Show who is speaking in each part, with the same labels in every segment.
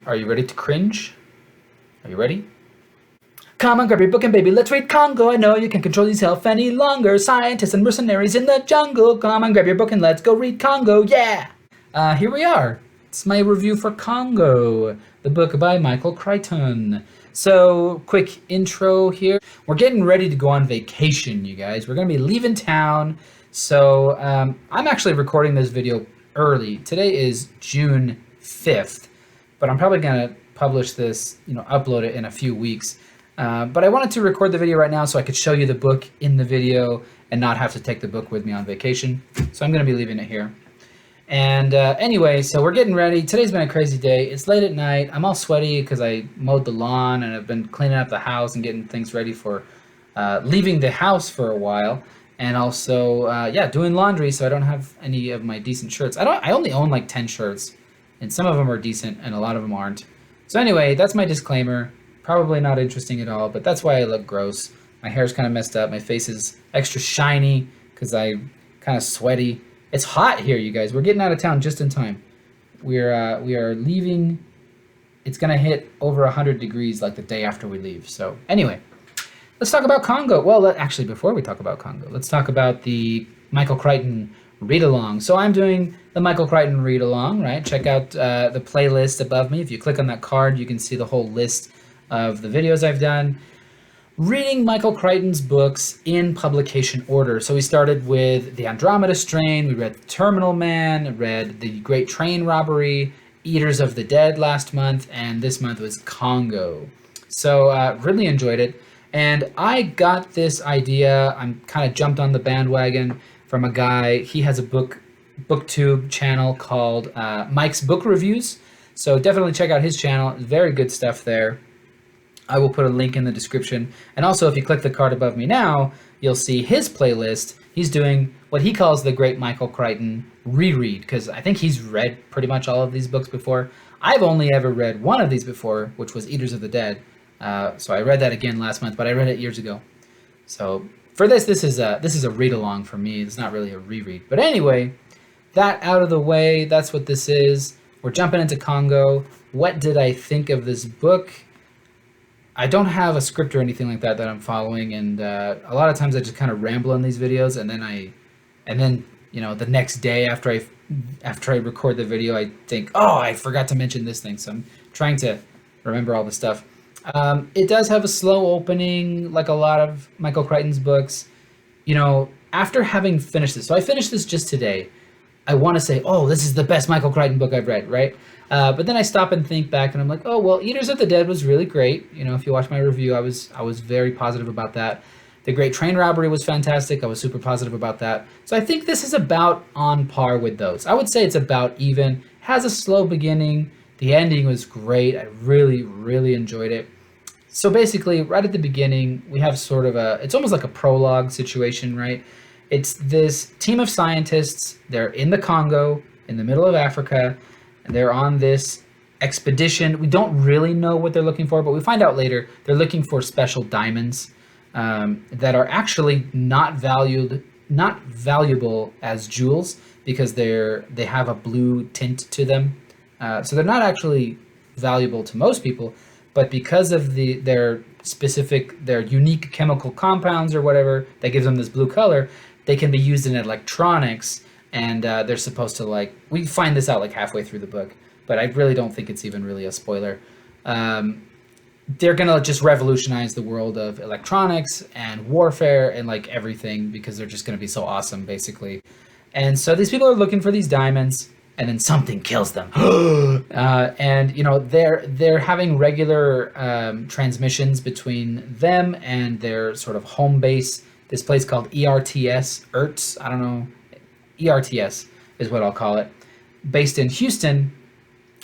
Speaker 1: Are you ready to cringe? Are you ready? Come on, grab your book and baby, let's read Congo. I know you can't control yourself any longer. Scientists and mercenaries in the jungle. Come on, grab your book and let's go read Congo. Yeah! Here we are. It's my review for Congo, the book by Michael Crichton. So, quick intro here. We're getting ready to go on vacation, you guys. We're going to be leaving town. So, I'm actually recording this video early. Today is June 5th, but I'm probably going to publish this, upload it in a few weeks. But I wanted to record the video right now so I could show you the book in the video and not have to take the book with me on vacation. So I'm going to be leaving it here. And anyway, so we're getting ready. Today's been a crazy day. It's late at night. I'm all sweaty because I mowed the lawn and I've been cleaning up the house and getting things ready for leaving the house for a while. And also, doing laundry so I don't have any of my decent shirts. I only own like 10 shirts, and some of them are decent and a lot of them aren't. So anyway, that's my disclaimer. Probably not interesting at all, but that's why I look gross. My hair's kind of messed up. My face is extra shiny because I'm kind of sweaty. It's hot here, you guys. We're getting out of town just in time. We are leaving. It's gonna hit over 100 degrees like the day after we leave. So anyway, let's talk about Congo. Well, actually, before we talk about Congo, let's talk about the Michael Crichton read-along. So I'm doing the Michael Crichton read-along, right? Check out the playlist above me. If you click on that card, you can see the whole list of the videos I've done. Reading Michael Crichton's books in publication order. So we started with The Andromeda Strain, we read Terminal Man, read The Great Train Robbery, Eaters of the Dead last month, and this month was Congo. So really enjoyed it. And I got this idea, I'm kind of jumped on the bandwagon from a guy. He has a booktube channel called Mike's Book Reviews. So definitely check out his channel, very good stuff there. I will put a link in the description. And also, if you click the card above me now, you'll see his playlist. He's doing what he calls the Great Michael Crichton reread, because I think he's read pretty much all of these books before. I've only ever read one of these before, which was Eaters of the Dead. So I read that again last month, but I read it years ago. So for this is a read-along for me. It's not really a reread. But anyway, that out of the way, that's what this is. We're jumping into Congo. What did I think of this book? I don't have a script or anything like that I'm following, and a lot of times I just kind of ramble in these videos, and then the next day after I record the video, I think, oh, I forgot to mention this thing, so I'm trying to remember all the stuff. It does have a slow opening, like a lot of Michael Crichton's books. After having finished this, so I finished this just today. I want to say, oh, this is the best Michael Crichton book I've read, right? But then I stop and think back, and I'm like, oh, well, Eaters of the Dead was really great. If you watch my review, I was very positive about that. The Great Train Robbery was fantastic. I was super positive about that. So I think this is about on par with those. I would say it's about even. Has a slow beginning. The ending was great. I really, really enjoyed it. So basically, right at the beginning, we have sort of it's almost like a prologue situation, right? It's this team of scientists. They're in the Congo, in the middle of Africa, and they're on this expedition. We don't really know what they're looking for, but we find out later they're looking for special diamonds that are actually not valuable as jewels because they have a blue tint to them. So they're not actually valuable to most people, but because of their unique chemical compounds or whatever that gives them this blue color, they can be used in electronics, and they're supposed to we find this out like halfway through the book, but I really don't think it's even really a spoiler. They're gonna just revolutionize the world of electronics and warfare and everything because they're just gonna be so awesome, basically. And so these people are looking for these diamonds, and then something kills them. And they're having regular transmissions between them and their sort of home base. This place called ERTS, I don't know, ERTS is what I'll call it, based in Houston,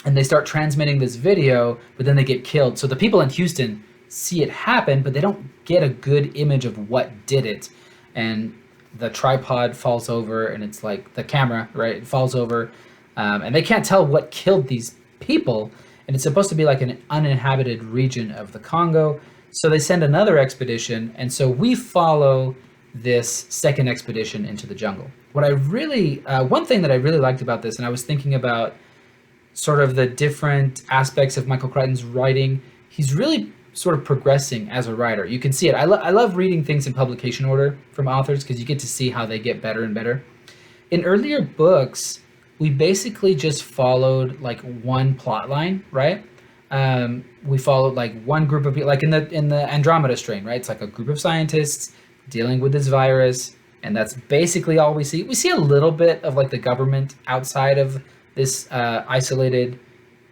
Speaker 1: and they start transmitting this video, but then they get killed. So the people in Houston see it happen, but they don't get a good image of what did it. And the tripod falls over, and it's like the camera, right? It falls over, and they can't tell what killed these people. And it's supposed to be like an uninhabited region of the Congo. So they send another expedition, and so we follow this second expedition into the jungle. One thing that I really liked about this, and I was thinking about sort of the different aspects of Michael Crichton's writing, he's really sort of progressing as a writer. You can see it. I love reading things in publication order from authors because you get to see how they get better and better. In earlier books, we basically just followed like one plot line, right? We followed like one group of people, like in the Andromeda strain, right? It's like a group of scientists dealing with this virus, and that's basically all we see. We see a little bit of like the government outside of this isolated,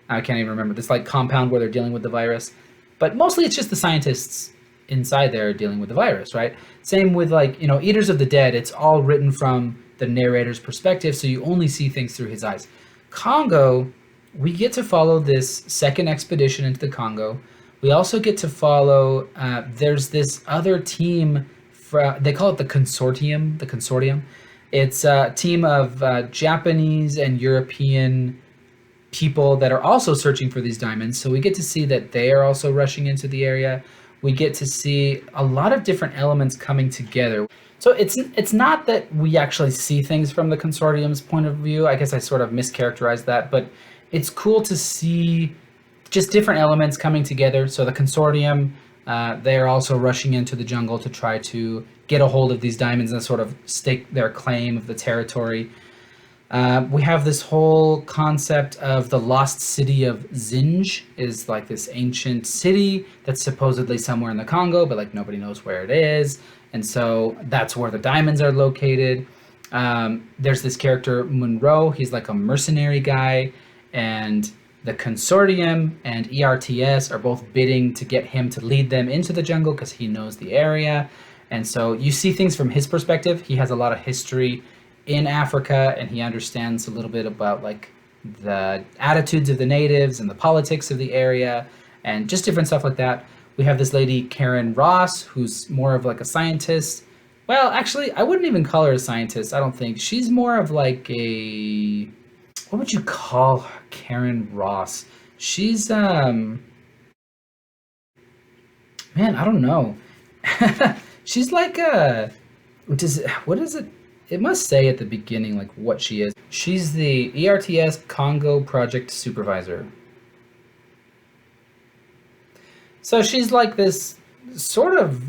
Speaker 1: I can't even remember, this like compound where they're dealing with the virus, but mostly it's just the scientists inside there dealing with the virus, right? Same with like, Eaters of the Dead. It's all written from the narrator's perspective, so you only see things through his eyes. Congo, we get to follow this second expedition into the Congo. We also get to follow, there's this other team, they call it the consortium. The consortium. It's a team of Japanese and European people that are also searching for these diamonds. So we get to see that they are also rushing into the area. We get to see a lot of different elements coming together. So it's not that we actually see things from the consortium's point of view. I guess I sort of mischaracterized that, but it's cool to see just different elements coming together. So the consortium, they are also rushing into the jungle to try to get a hold of these diamonds and sort of stake their claim of the territory. We have this whole concept of the lost city of Zinj, is like this ancient city that's supposedly somewhere in the Congo, but like nobody knows where it is. And so that's where the diamonds are located. There's this character, Monroe. He's like a mercenary guy, and the consortium and ERTS are both bidding to get him to lead them into the jungle because he knows the area. And so you see things from his perspective. He has a lot of history in Africa, and he understands a little bit about like the attitudes of the natives and the politics of the area and just different stuff like that. We have this lady, Karen Ross, who's more of like a scientist. Well, actually, I wouldn't even call her a scientist, I don't think. She's more of like a, what would you call Karen Ross? She's, man, I don't know. She's like a, what is it? It must say at the beginning, like, what she is. She's the ERTS Congo project supervisor. So she's like this sort of,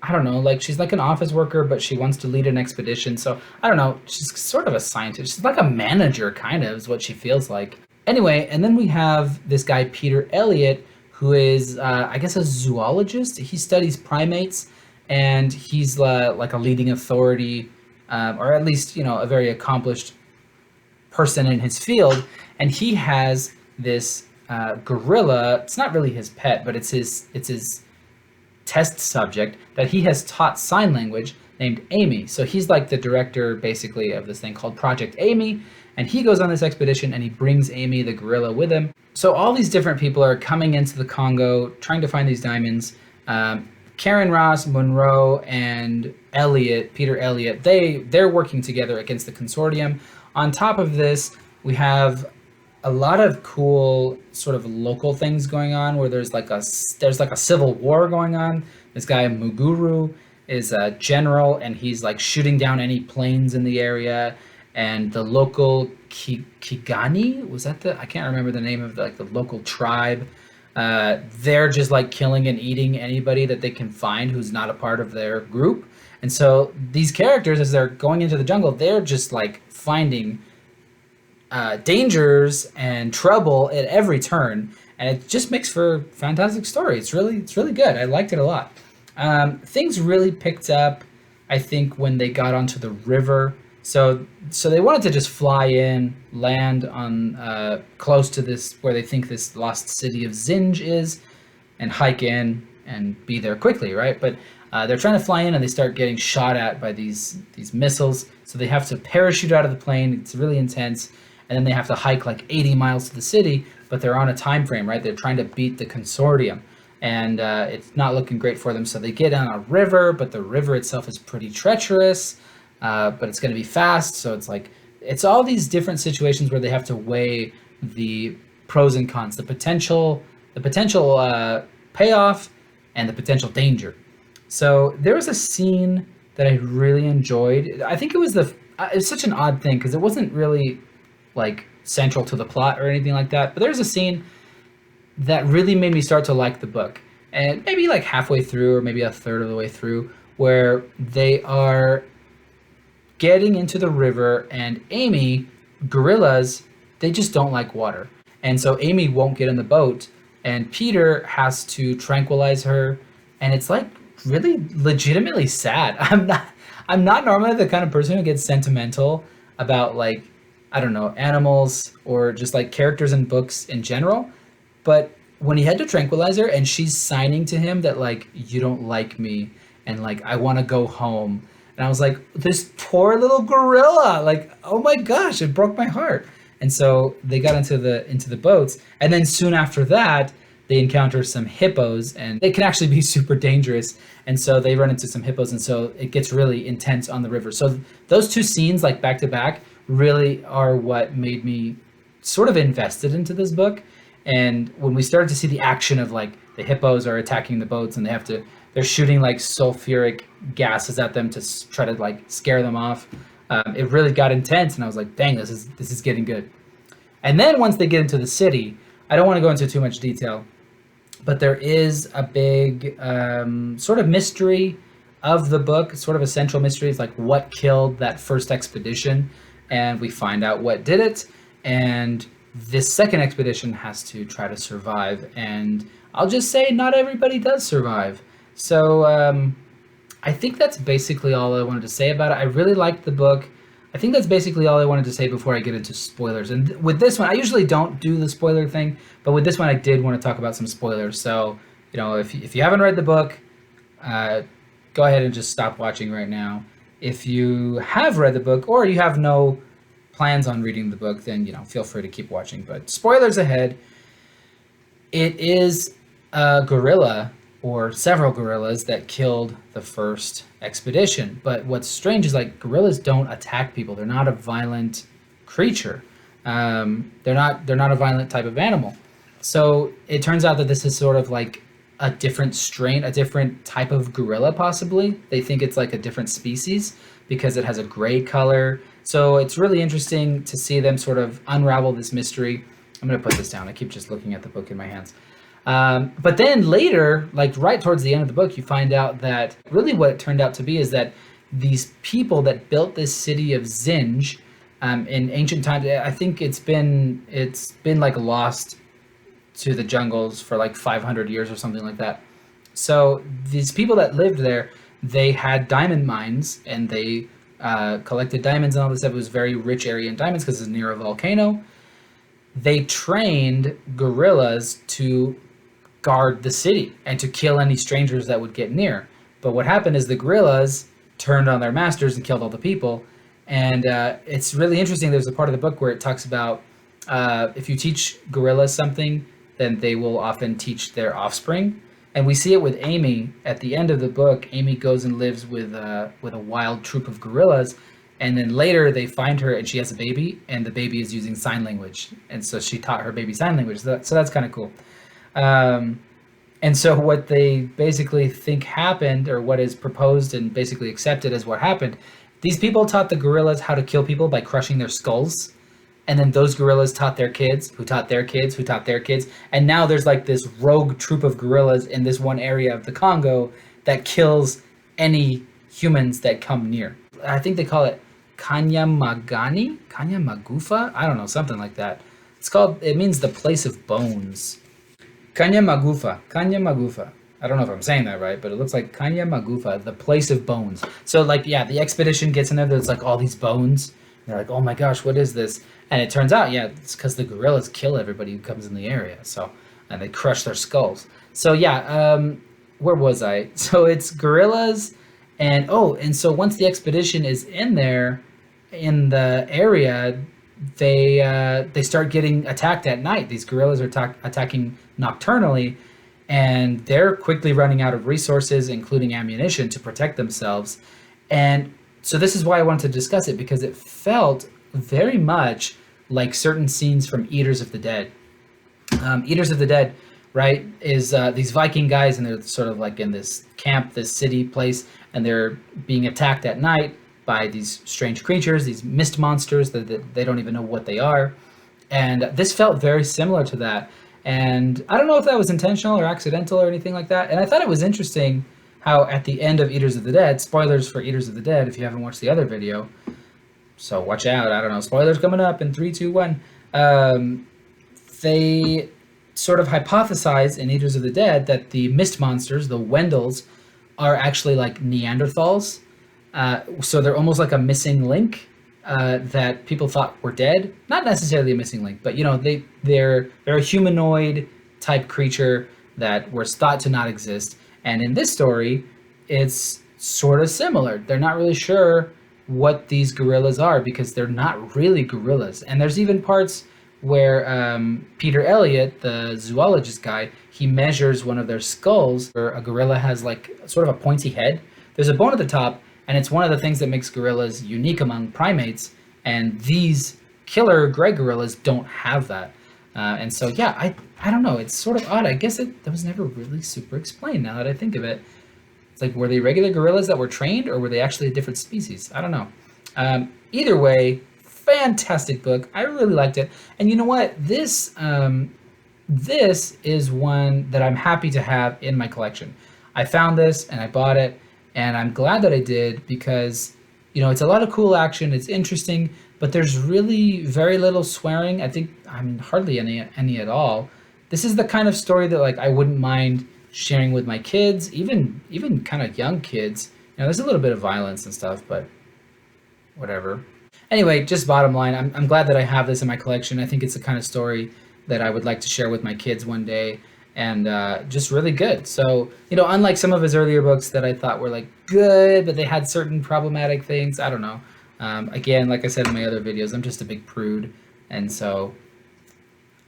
Speaker 1: I don't know, like she's like an office worker, but she wants to lead an expedition. So I don't know, she's sort of a scientist. She's like a manager, kind of, is what she feels like. Anyway, and then we have this guy, Peter Elliott, who is, I guess, a zoologist. He studies primates, and he's like a leading authority, or at least, a very accomplished person in his field. And he has this gorilla. It's not really his pet, but it's his test subject that he has taught sign language, named Amy. So he's like the director, basically, of this thing called Project Amy. And he goes on this expedition and he brings Amy, the gorilla, with him. So all these different people are coming into the Congo, trying to find these diamonds. Karen Ross, Monroe, and Peter Elliott, they're working together against the consortium. On top of this, we have a lot of cool sort of local things going on where there's like a civil war going on. This guy Muguru is a general, and he's like shooting down any planes in the area. And the local Kigani, I can't remember the name of the local tribe. They're just like killing and eating anybody that they can find who's not a part of their group. And so these characters, as they're going into the jungle, they're just like finding dangers and trouble at every turn, and it just makes for a fantastic story. It's really good. I liked it a lot. Things really picked up, I think, when they got onto the river. So they wanted to just fly in, land on close to this where they think this lost city of Zinj is, and hike in and be there quickly, right? But they're trying to fly in, and they start getting shot at by these missiles. So they have to parachute out of the plane. It's really intense. And then they have to hike like 80 miles to the city, but they're on a time frame, right? They're trying to beat the consortium, and it's not looking great for them. So they get on a river, but the river itself is pretty treacherous, but it's going to be fast. So it's all these different situations where they have to weigh the pros and cons, the potential payoff, and the potential danger. So there was a scene that I really enjoyed. I think it was such an odd thing because it wasn't really like central to the plot or anything like that. But there's a scene that really made me start to like the book. And maybe like halfway through, or maybe a third of the way through, where they are getting into the river, and Amy, gorillas, they just don't like water. And so Amy won't get in the boat, and Peter has to tranquilize her, and it's like really legitimately sad. I'm not normally the kind of person who gets sentimental about, like, I don't know, animals or just like characters in books in general. But when he had to tranquilize her and she's signing to him that, like, you don't like me and like I want to go home. And I was like, this poor little gorilla, like, oh my gosh, it broke my heart. And so they got into the boats, and then soon after that, they encounter some hippos, and they can actually be super dangerous. And so they run into some hippos, and so it gets really intense on the river. So those two scenes, like back to back, really are what made me sort of invested into this book. And when we started to see the action of, like, the hippos are attacking the boats, and they're shooting like sulfuric gases at them to try to like scare them off. It really got intense, and I was like, dang, this is getting good. And then once they get into the city, I don't want to go into too much detail, but there is a big sort of mystery of the book, sort of a central mystery. It's like what killed that first expedition, and we find out what did it. And this second expedition has to try to survive, and I'll just say not everybody does survive. So I think that's basically all I wanted to say about it. I really liked the book. I think that's basically all I wanted to say before I get into spoilers. And with this one, I usually don't do the spoiler thing, but with this one, I did want to talk about some spoilers. So, you know, if you haven't read the book, go ahead and just stop watching right now. If you have read the book, or you have no plans on reading the book, then, you know, feel free to keep watching. But spoilers ahead. It is a gorilla, or several gorillas, that killed the first expedition. But what's strange is, like, gorillas don't attack people. They're not a violent creature. They're not a violent type of animal. So it turns out that this is sort of like a different strain, a different type of gorilla, possibly. They think it's like a different species because it has a gray color. So it's really interesting to see them sort of unravel this mystery. I'm going to put this down. I keep just looking at the book in my hands. But then later, like right towards the end of the book, you find out that really what it turned out to be is that these people that built this city of Zinj in ancient times, I think it's been like lost to the jungles for like 500 years or something like that. So these people that lived there, they had diamond mines, and they collected diamonds and all this stuff. It was a very rich area in diamonds because it's near a volcano. They trained gorillas to guard the city and to kill any strangers that would get near. But what happened is the gorillas turned on their masters and killed all the people. And it's really interesting. There's a part of the book where it talks about if you teach gorillas something, then they will often teach their offspring. And we see it with Amy at the end of the book. Amy goes and lives with a wild troop of gorillas, and then later they find her and she has a baby, and the baby is using sign language, and so she taught her baby sign language. So that's kind of cool. And so what they basically think happened, or what is proposed and basically accepted as what happened, these people taught the gorillas how to kill people by crushing their skulls. And then those gorillas taught their kids, who taught their kids, who taught their kids. And now there's like this rogue troop of gorillas in this one area of the Congo that kills any humans that come near. I think they call it Kanyamagufa? I don't know, something like that. It means the place of bones. Kanyamagufa. I don't know if I'm saying that right, but it looks like Kanyamagufa, the place of bones. So, like, yeah, the expedition gets in there, there's like all these bones. And they're like, oh my gosh, what is this? And it turns out, yeah, it's because the gorillas kill everybody who comes in the area. So, and they crush their skulls. So, yeah, where was I? So it's gorillas, and so once the expedition is in there, in the area, they start getting attacked at night. These gorillas are attacking nocturnally, and they're quickly running out of resources, including ammunition, to protect themselves. And so this is why I wanted to discuss it, because it felt very much like certain scenes from Eaters of the Dead. Eaters of the Dead, right, is these Viking guys, and they're sort of like in this camp, this city place, and they're being attacked at night by these strange creatures, these mist monsters that they don't even know what they are. And this felt very similar to that. And I don't know if that was intentional or accidental or anything like that. And I thought it was interesting how at the end of Eaters of the Dead, spoilers for Eaters of the Dead if you haven't watched the other video, so watch out. I don't know, spoilers coming up in 3, 2, 1. They sort of hypothesize in Eaters of the Dead that the mist monsters, the Wendels, are actually like Neanderthals. So they're almost like a missing link that people thought were dead. Not necessarily a missing link, but you know, they're a humanoid type creature that was thought to not exist. And in this story, it's sort of similar. They're not really sure what these gorillas are because they're not really gorillas. And there's even parts where Peter Elliott, the zoologist guy, he measures one of their skulls where a gorilla has like sort of a pointy head. There's a bone at the top, and it's one of the things that makes gorillas unique among primates. And these killer gray gorillas don't have that. And so, yeah, I don't know. It's sort of odd. I guess that was never really super explained now that I think of it. It's like, were they regular gorillas that were trained, or were they actually a different species? I don't know. Either way, fantastic book. I really liked it. And you know what? This is one that I'm happy to have in my collection. I found this and I bought it, and I'm glad that I did because, you know, it's a lot of cool action. It's interesting, but there's really very little swearing. I mean, hardly any at all. This is the kind of story that like I wouldn't mind sharing with my kids, even kind of young kids. You know, there's a little bit of violence and stuff, but whatever. Anyway, just bottom line, I'm glad that I have this in my collection. I think it's the kind of story that I would like to share with my kids one day, and just really good. So, you know, unlike some of his earlier books that I thought were like good, but they had certain problematic things, I don't know. Again, like I said in my other videos, I'm just a big prude, and so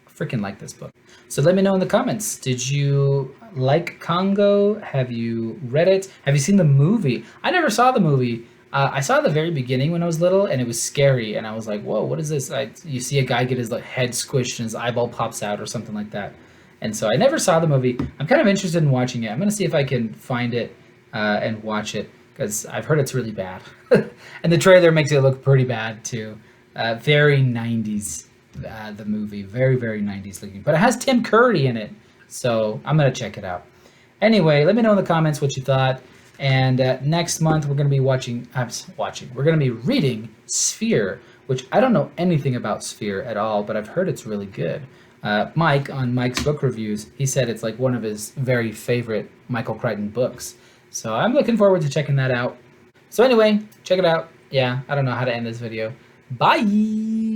Speaker 1: I freaking like this book. So let me know in the comments, did you like Congo? Have you read it? Have you seen the movie? I never saw the movie. I saw the very beginning when I was little, and it was scary, and I was like, whoa, what is this? You see a guy get his like, head squished and his eyeball pops out or something like that. And so I never saw the movie. I'm kind of interested in watching it. I'm going to see if I can find it and watch it, because I've heard it's really bad. And the trailer makes it look pretty bad, too. Very 90s, the movie. Very, very 90s looking. But it has Tim Curry in it, so I'm going to check it out. Anyway, let me know in the comments what you thought. And next month, we're going to be we're going to be reading Sphere, which I don't know anything about Sphere at all, but I've heard it's really good. Mike, on Mike's book reviews, he said it's like one of his very favorite Michael Crichton books. So I'm looking forward to checking that out. So anyway, check it out. Yeah, I don't know how to end this video. Bye!